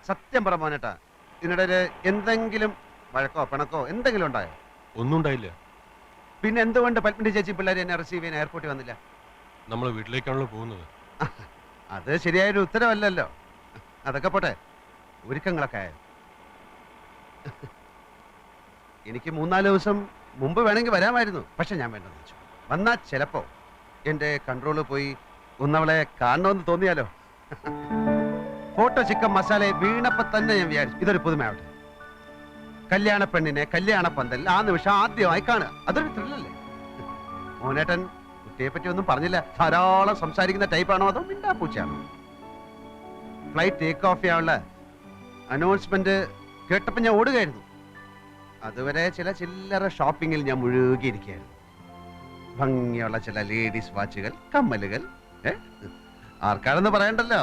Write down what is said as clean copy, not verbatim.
സത്യം പറ മോനേട്ടാ, ഇതിനിടയിൽ എന്തെങ്കിലും വഴക്കോ പിണക്കോ എന്തെങ്കിലും ഉണ്ടായോ? ഒന്നും ഉണ്ടായില്ല. പിന്നെ എന്തുകൊണ്ട് പത്മിനി ചേച്ചി പിള്ളേർ എന്നെ റിസീവ് ചെയ്യാൻ എയർപോർട്ടിൽ വന്നില്ല? നമ്മൾ വീട്ടിലേക്കാണല്ലോ പോകുന്നത്. അത് ശരിയായൊരു ഉത്തരവല്ലല്ലോ. അതൊക്കെ പോട്ടെ, ഒരുക്കങ്ങളൊക്കെ ആയോ? എനിക്ക് 3-4 ദിവസം മുമ്പ് വേണമെങ്കിൽ വരാമായിരുന്നു, പക്ഷെ ഞാൻ വേണ്ടെന്ന് വെച്ചു. വന്നാൽ ചിലപ്പോ എന്റെ കൺട്രോള് പോയി ഒന്നവളെ കാണണമെന്ന് തോന്നിയാലോ. ഫോട്ടോ ചിക്കൻ മസാല വീണപ്പോ തന്നെ ഞാൻ വിചാരിച്ചു ഇതൊരു പുതുമയാവട്ടെ. കല്യാണ പെണ്ണിനെ കല്യാണ പന്തൽ ആ നിമിഷം ആദ്യമായി കാണുക, അതൊരു ത്രില്ലല്ലേ. മോനേട്ടൻ കുട്ടിയെ പറ്റി ഒന്നും പറഞ്ഞില്ല. ധാരാളം സംസാരിക്കുന്ന ടൈപ്പാണോ അതോ മിണ്ടാ പൂച്ചയാണോ? ഫ്ലൈറ്റ് ടേക്ക് ഓഫ് ചെയ്യാനുള്ള അനൗൺസ്മെന്റ് കേട്ടപ്പോ ഞാൻ ഓടുകയായിരുന്നു. അതുവരെ ചില ചില്ലറ ഷോപ്പിങ്ങിൽ ഞാൻ മുഴുകിയിരിക്കുകയായിരുന്നു. ഭംഗിയുള്ള ചില ലേഡീസ് വാച്ചുകൾ, കമ്മലുകൾ, ആർക്കാണെന്ന് പറയണ്ടല്ലോ.